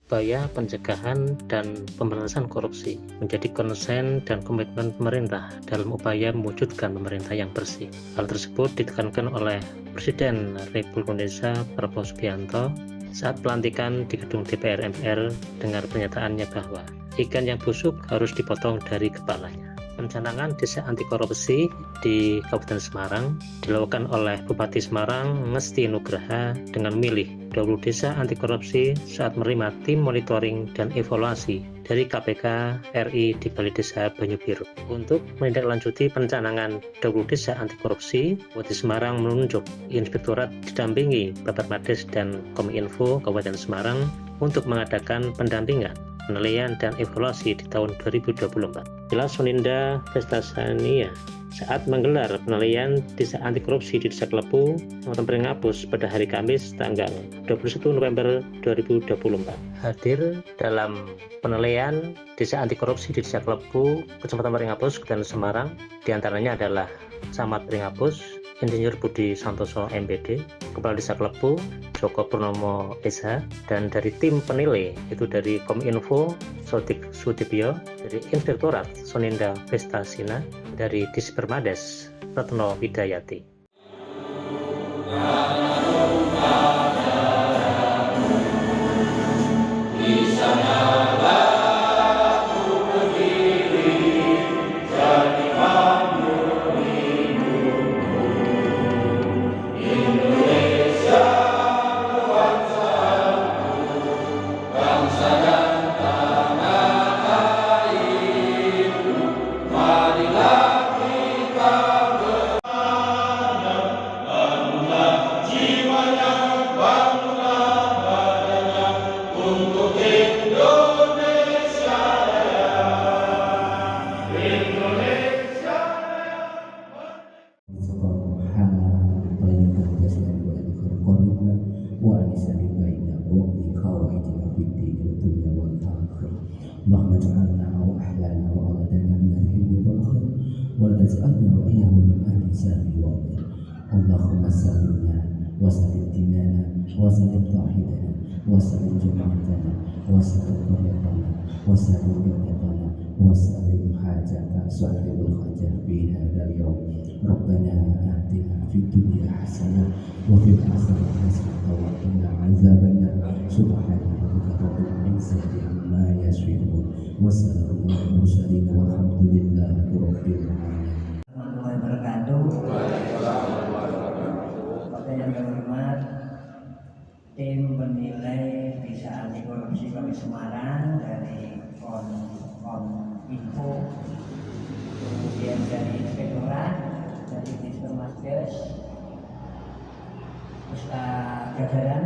upaya pencegahan dan pemberantasan korupsi menjadi konsen dan komitmen pemerintah dalam upaya mewujudkan pemerintah yang bersih. Hal tersebut ditekankan oleh Presiden Republik Indonesia Prabowo Subianto saat pelantikan di gedung DPR MPR dengan pernyataannya bahwa ikan yang busuk harus dipotong dari kepalanya. Pencanangan desa anti korupsi di Kabupaten Semarang dilakukan oleh Bupati Semarang Ngesti Nugraha dengan memilih 20 desa anti korupsi saat menerima tim monitoring dan evaluasi dari KPK RI di Balai Desa Banyu-Biru. Untuk menindaklanjuti pencanangan 20 desa anti korupsi, Bupati Semarang menunjuk Inspektorat didampingi Bapak Mades dan Kominfo Kabupaten Semarang untuk mengadakan pendampingan, penilaian dan evaluasi di tahun 2024. Jelas Soninda Vestasania saat menggelar penilaian desa anti korupsi di Desa Klepu, Kecamatan Pringapus pada hari Kamis tanggal 21 November 2024. Hadir dalam penilaian desa anti korupsi di Desa Klepu, Kecamatan Pringapus, Kabupaten Semarang, diantaranya adalah Camat Pringapus, Insinyur Budi Santoso MPD, Kepala Desa Klepu, Joko Purnomo SH, dan dari tim penilai itu dari Kominfo Sodik Sudibyo, dari Inspektorat Soninda Vestasina, dari Dispermades Retno Widayati. اللهم اجعلنا واهلنا واولادنا من العلم والاخر ولا تجعلنا واياهم من اهل سامي واطيع. اللهم سلمنا وسلم ديننا وسلم توحيدنا وسلم جماعتنا وسلم قريتنا وسلم بلدتنا وسلم حاجة صاحب الحاجة في هذا اليوم. ربنا آتنا في الدنيا حسنة وفي الآخرة حسنة وقنا عذاب النار. سبحان ربك رب العزة عما يصفون وسلام على المرسلين والحمد لله رب العالمين. Warahmatullahi wabarakatuh. Bapak yang terhormat, tim penilai desa anti korupsi Kota Semarang dari Kominfo, kemudian dari Inspektorat, dari Dispermades, beserta jajaran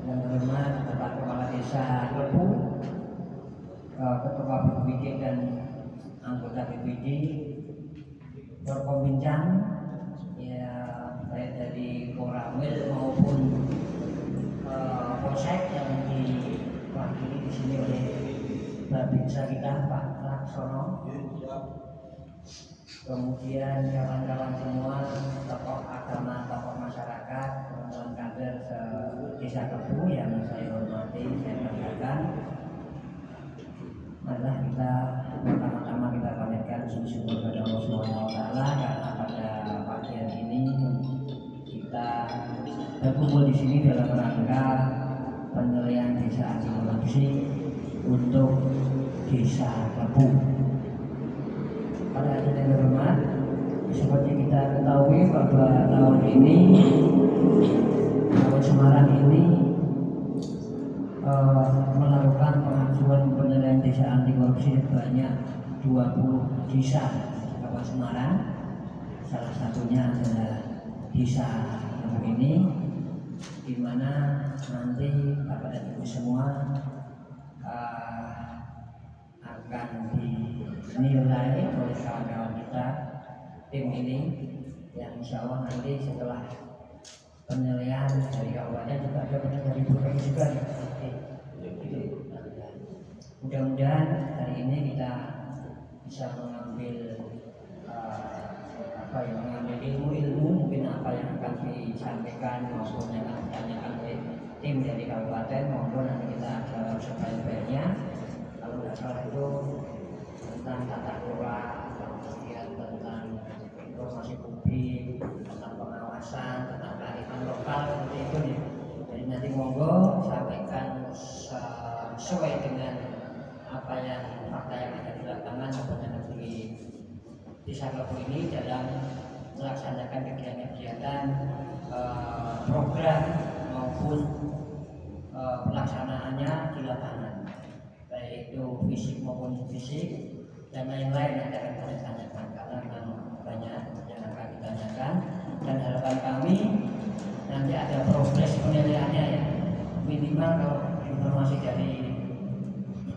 yang terhormat Bapak Kepala Desa Klepu, Ketua BPD dan anggota BPD, Forkominjam, ya baik dari Koramil maupun Polsek yang diwakili di sini oleh Babinsa kita Pak Laksono. Kemudian kawan-kawan semua, tokoh agama, tokoh masyarakat, teman-teman kader Desa Klepu yang saya hormati, saya banggakan. Marilah kita pertama-tama kita panjatkan syukur kepada Allah Subhanahu wa taala karena pada pagi hari ini kita berkumpul di sini dalam rangka penilaian desa anti korupsi untuk Desa Klepu. Pada hari yang terhormat, seperti kita ketahui bahwa tahun ini Kabupaten Semarang ini melakukan pengajuan penilaian desa anti korupsi sebanyak 20 desa Kabupaten Semarang. Salah satunya adalah desa Klepu ini, di mana nanti Bapak dan Ibu semua akan dinilai oleh kawan-kawan kita tim ini, yang insya Allah nanti setelah penilaian dari kabupaten juga ada penilaian dari provinsi juga. Mudah-mudahan hari ini kita bisa mengambil mengambil ilmu-ilmu mungkin apa yang akan disampaikan maupun yang akan ditanyakan oleh tim dari kabupaten, monggo nanti kita ada sebaik-baiknya. Kalau nggak salah itu tentang tata kelola, kemudian tentang informasi publik, tentang pengawasan, tentang kearifan lokal, seperti itu nih. Jadi nanti monggo sampaikan sesuai dengan apa yang fakta yang ada di lapangan maupun yang di Desa Klepu ini dalam melaksanakan kegiatan-kegiatan program maupun pelaksanaannya di lapangan, baik itu fisik maupun fisik dan lain-lain yang akan kami tanyakan, karena memang banyak yang akan ditanyakan. Dan harapan kami nanti ada progres penilaiannya ya, minimal kalau informasi dari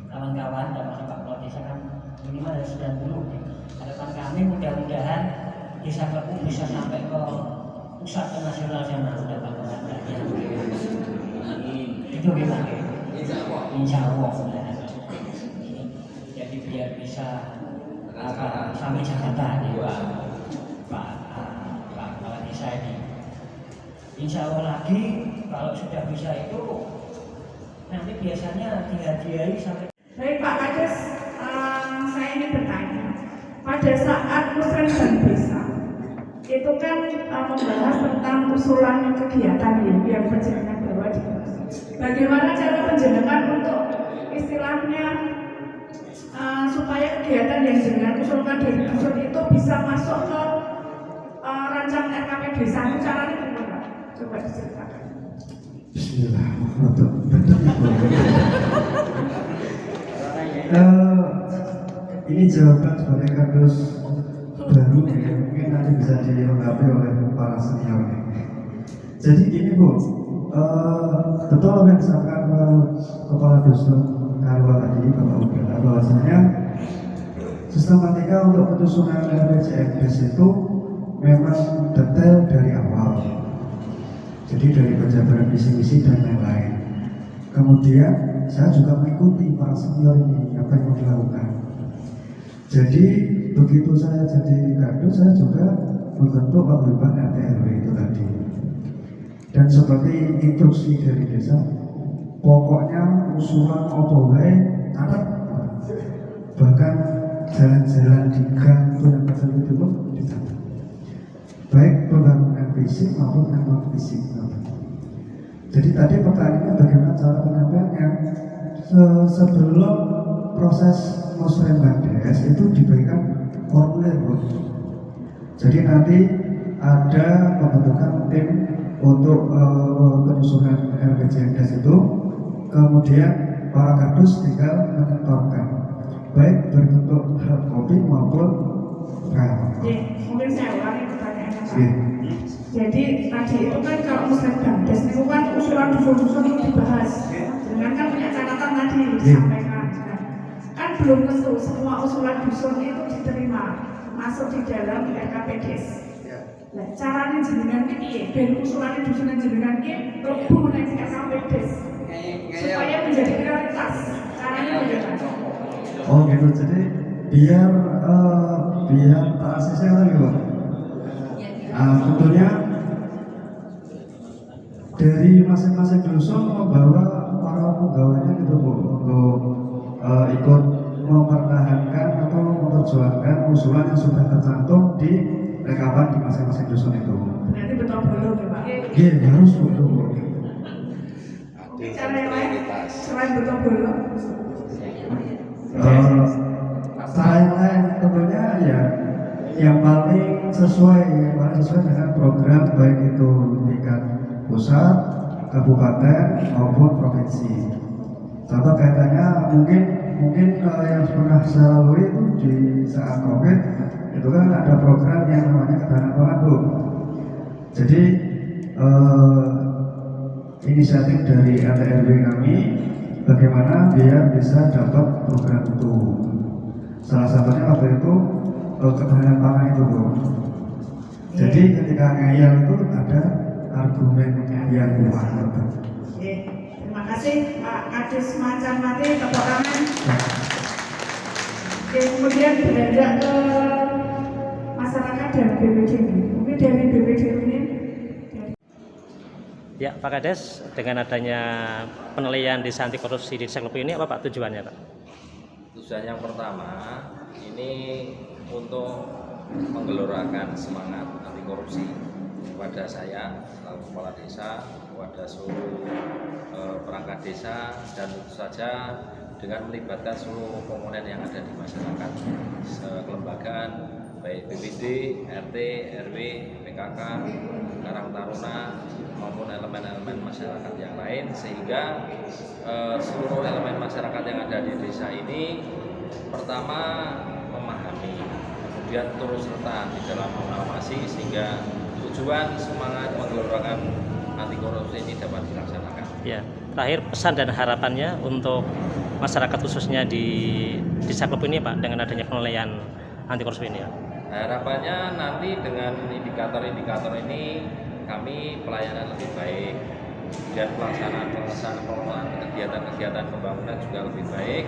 kawan-kawan dan masih Pak Kepala Desa kan minimal dari 90 ya. Harapan kami mudah-mudahan Desa Klepu bisa sampai ke pusat ke nasional sana, sudah bakalan itu gimana? Insya Allah. Jadi biar bisa sampai Jakarta nih Pak Kepala Desa ini. Insya Allah lagi kalau sudah bisa itu nanti biasanya dihadiahi sampai. Baik Pak Kades, saya ingin bertanya, pada saat Musrem dan Desa itu kan membahas tentang usulan kegiatan yang penjenengan bawa di Desa. Bagaimana cara penjenengan untuk istilahnya supaya kegiatan yang jenengan usulkan dari dusun itu bisa masuk ke rancangan RKP Desa, itu caranya gimana? Coba diceritakan. Ini jawaban sebagai kardus baru ya, mungkin nanti bisa dilengkapi oleh para senior. Jadi gini Bu, betul apa yang disampaikan Kepala Dusun Karwa tadi, Bapak Udara, bahwasanya sistematika untuk penyusunan RPJMDes itu memang detail dari awal. Jadi dari penjabaran visi-misi dan lain-lain. Kemudian saya juga mengikuti para senior ini apa yang mau dilakukan. Jadi begitu saya jadi kardus, saya juga membentuk paguyuban RT RW itu tadi. Dan seperti instruksi dari desa, pokoknya usulan opo wae catat. Bahkan jalan-jalan di gang itu yang kecil itu pun dicatat. Baik pembangunan fisik maupun non fisik. Jadi tadi pertanyaannya bagaimana cara penyampaiannya. Sebelum proses Musrembades itu diberikan formulir. Jadi nanti ada pembentukan tim untuk penyusunan RPJMDes itu, kemudian para kardus tinggal menyetorkan, baik berbentuk hard copy maupun file. Mungkin saya ulangi pertanyaannya Pak. Jadi tadi itu kan kalau Musrembades itu kan usulan dusun-dusun itu dibahas, dengan kan punya catatan tadi disampaikan. Kan belum tentu semua usulan dusun itu diterima masuk di dalam RKPDes. Nah, caranya jenengan ini dari usulan dusun jenengan ini lebu menaiki RKPDes supaya menjadi prioritas. Caranya bagaimana? Oh gitu, jadi biar ACC lagi Pak. Tentunya dari masing-masing dusun membawa para pegawainya gitu Bu, untuk ikut mempertahankan atau memperjuangkan usulan yang sudah tercantum di rekapan di masing-masing dusun itu. Berarti betul belum ya Pak? Iya, harus betul Bu. Cara yang lain selain betul belum? Cara yang lain tentunya ya yang paling sesuai dengan program baik itu tingkat pusat, kabupaten maupun provinsi. Contoh kaitannya mungkin yang pernah saya lalui itu di saat COVID itu kan ada program yang namanya ketahanan pangan Bu. Jadi inisiatif dari RT RW kami bagaimana biar bisa dapat program itu. Salah satunya waktu itu ketahanan pangan itu Bu. Jadi ketika ngeyel itu ada argumen yang kuat. Terima kasih Pak Kades Macan Mati, tepuk tangan. Kemudian beranjak ke masyarakat dan BPD. Mungkin dari BPD ini. Ya, Pak Kades, dengan adanya penilaian desa anti korupsi di Desa Klepu ini apa Pak tujuannya, Pak? Tujuan yang pertama ini untuk menggelorakan semangat anti korupsi kepada saya selaku kepala desa, kepada seluruh perangkat desa, dan tentu saja dengan melibatkan seluruh komponen yang ada di masyarakat kelembagaan baik BPD, RT, RW, PKK, Karang Taruna maupun elemen-elemen masyarakat yang lain, sehingga seluruh elemen masyarakat yang ada di desa ini pertama memahami, kemudian turut serta di dalam mengawasi sehingga tujuan semangat menggelorakan anti korupsi ini dapat dilaksanakan. Ya, terakhir pesan dan harapannya untuk masyarakat khususnya di Desa Klepu ini Pak dengan adanya penilaian anti korupsi ini ya. Harapannya nanti dengan indikator-indikator ini kami pelayanan lebih baik dan pelaksanaan pengelolaan kegiatan-kegiatan pembangunan juga lebih baik,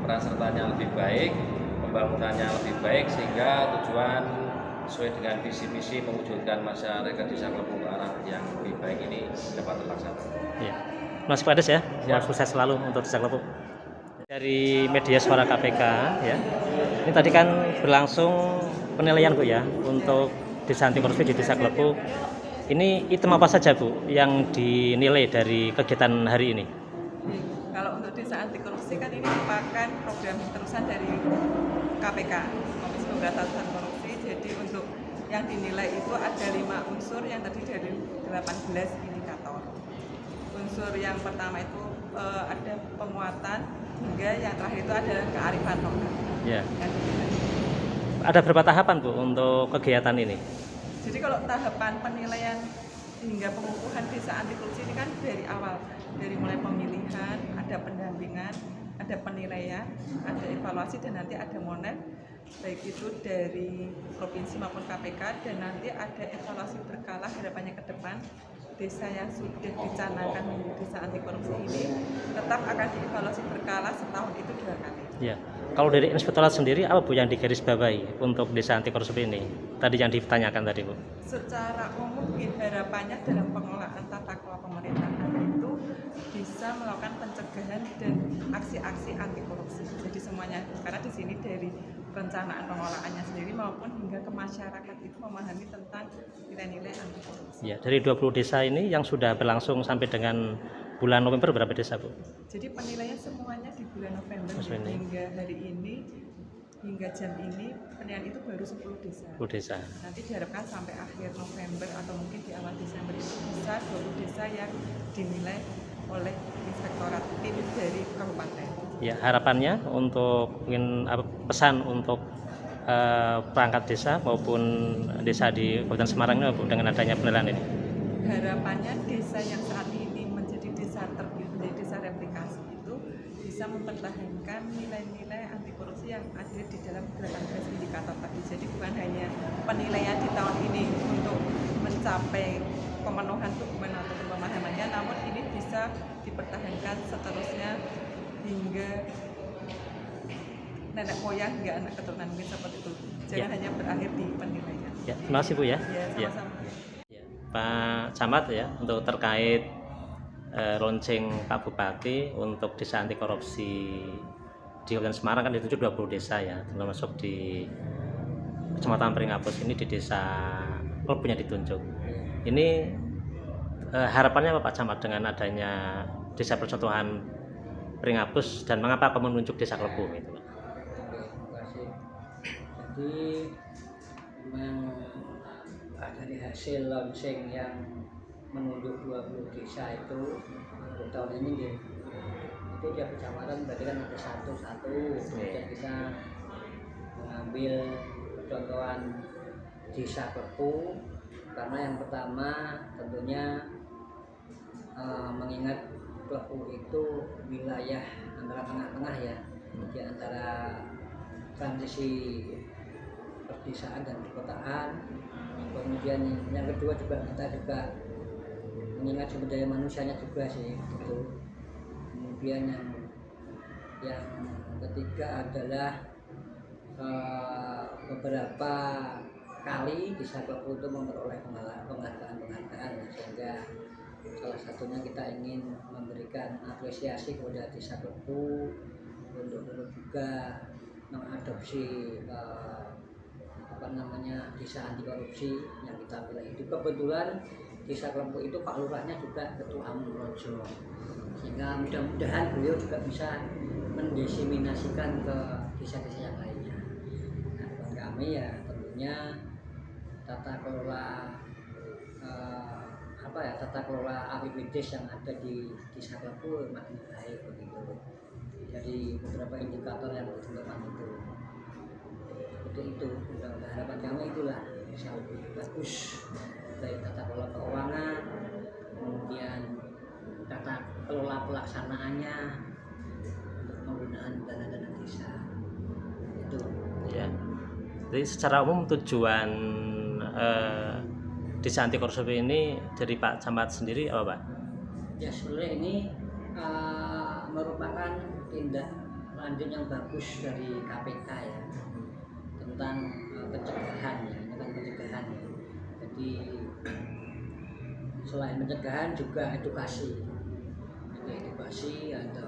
peran sertanya lebih baik, pembangunannya lebih baik, sehingga tujuan sesuai dengan visi-misi mewujudkan masyarakat Desa Klepu ke arah yang lebih baik ini dapat terlaksana. Ya. Mas Kades ya, sukses selalu untuk Desa Klepu. Dari media Suara KPK ya. Ini tadi kan berlangsung penilaian Bu ya untuk desa anti korupsi di Desa Klepu. Ini item apa saja Bu yang dinilai dari kegiatan hari ini? Kalau untuk desa anti korupsi kan ini merupakan program terusan dari KPK, Komisi Pemberantasan Korupsi. Jadi untuk yang dinilai itu ada 5 unsur yang terdiri dari 18 indikator. Unsur yang pertama itu ada penguatan, hingga yang terakhir itu ada kearifan lokal. Ya. Ada berapa tahapan Bu untuk kegiatan ini? Jadi kalau tahapan penilaian hingga pengukuhan desa anti korupsi ini kan dari awal, dari mulai pemilihan, ada pendampingan, ada penilaian, ada evaluasi, dan nanti ada monet, baik itu dari provinsi maupun KPK, dan nanti ada evaluasi berkala harapannya ke depan. Desa yang sudah dicanangkan menjadi desa anti korupsi ini tetap akan dievaluasi berkala setahun itu 2 kali. Ya. Kalau dari inspektorat sendiri apa Bu yang digarisbawahi untuk desa anti korupsi ini? Tadi yang ditanyakan tadi Bu. Secara umum harapannya dalam pengelolaan tata kelola pemerintahan itu bisa melakukan pencegahan dan aksi-aksi anti korupsi. Jadi semuanya, karena di sini dari perencanaan pengelolaannya sendiri maupun hingga ke masyarakat itu memahami tentang nilai-nilai anti korupsi. Ya, dari 20 desa ini yang sudah berlangsung sampai dengan bulan November berapa desa Bu? Jadi penilaian semuanya di bulan November hingga hari ini, hingga jam ini penilaian itu baru 10 desa. 10 desa. Nanti diharapkan sampai akhir November atau mungkin di awal Desember itu bisa 20 desa yang dinilai oleh inspektorat tim dari kabupaten. Ya, harapannya untuk pesan untuk perangkat desa maupun desa di Kabupaten Semarang ini dengan adanya penilaian ini. Harapannya desa yang saat ini menjadi desa menjadi desa replikasi itu bisa mempertahankan nilai-nilai anti korupsi yang ada di dalam 18 indikator tadi. Jadi bukan hanya penilaian di tahun ini untuk mencapai pemenuhan dokumen atau pemahamannya, namun ini bisa dipertahankan seterusnya hingga nenek moyang hingga anak keturunan, mungkin seperti itu. Jangan hanya berakhir di penilaian. Ya, terima kasih Bu ya. Ya, sama-sama. Ya. Pak Camat ya, untuk terkait launching Pak Bupati untuk desa anti korupsi di Kabupaten Semarang kan dituju 20 desa ya, termasuk di Kecamatan Pringapus ini di desa Klepunya ditunjuk. Ini harapannya apa Pak Camat dengan adanya desa persatuan Pringapus dan mengapa kamu menunjuk desa Klepu gitu Pak? Terima kasih. Jadi memang dari hasil launching yang menunjuk 20 desa itu untuk tahun ini itu tiap kecamatan berarti kan ada satu-satu. Kemudian kita mengambil contohan desa Klepu karena yang pertama tentunya mengingat Klepu itu wilayah antara tengah-tengah ya, di antara transisi perdesaan dan perkotaan. Kemudian yang kedua juga kita juga mengingat sumber daya manusianya juga sih gitu. Kemudian yang ketiga adalah beberapa kali desa Klepu itu memperoleh penghargaan sehingga Salah satunya kita ingin memberikan apresiasi kepada Desa Klepu untuk juga mengadopsi desa anti korupsi yang kita pilih itu. Kebetulan Desa Klepu itu Pak Lurahnya juga Ketua Amrojo, sehingga mudah-mudahan beliau juga bisa mendiseminasikan ke desa-desa yang lainnya. Nah, harapan kami ya tentunya tata kelola tata kelola APBDes yang ada di Desa Klepu makin baik begitu. Jadi beberapa indikator yang ditentukan itu harapan kami itulah bisa lebih bagus, baik tata kelola keuangan, kemudian tata kelola pelaksanaannya untuk penggunaan dana-dana desa itu. Ya. Jadi secara umum tujuan desa anti korupsi ini dari Pak Camat sendiri apa Pak? Ya sebenarnya ini merupakan tindak lanjut yang bagus dari KPK ya, tentang pencegahan ya, tentang pencegahan ya. Jadi selain pencegahan juga edukasi atau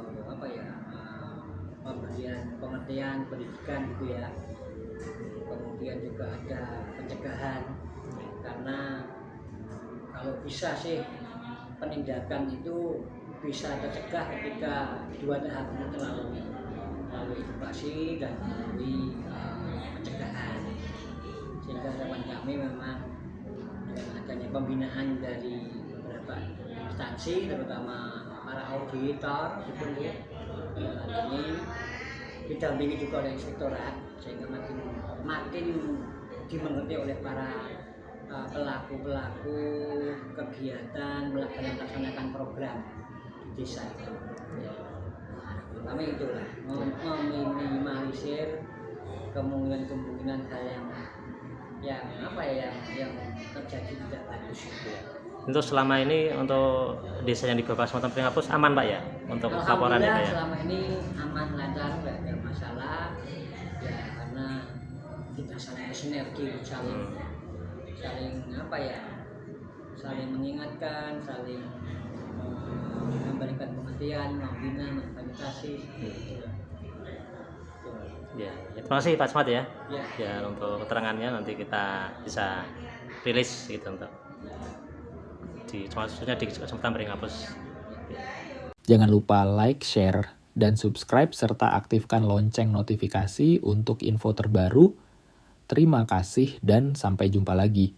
pemberian pengertian pendidikan gitu ya. Kemudian juga ada pencegahan, karena kalau bisa sih penindakan itu bisa tercegah ketika dua tahap itu melalui edukasi dan melalui pencegahan. Sehingga harapan kami memang dengan adanya pembinaan dari beberapa instansi, terutama para auditor gitu ya, ini didampingi juga oleh inspektorat, sehingga makin dimengerti oleh para pelaku kegiatan melaksanakan program di desa itu. Kami itulah meminimalisir kemungkinan hal yang terjadi tidak bagus gitu ya. Untuk selama ini untuk desa yang di bawah Kecamatan Pringapus aman Pak ya untuk laporan itu ya? Selama ini aman, lancar, nggak ada masalah ya, karena kita saling bersinergi, saling mengingatkan, saling memberikan pengertian, membina, memfasilitasi. Ya, terima kasih Pak Camat ya. Ya. Ya, untuk keterangannya nanti kita bisa rilis gitu untuk khususnya di Kecamatan Pringapus. Jangan lupa like, share, dan subscribe serta aktifkan lonceng notifikasi untuk info terbaru. Terima kasih dan sampai jumpa lagi.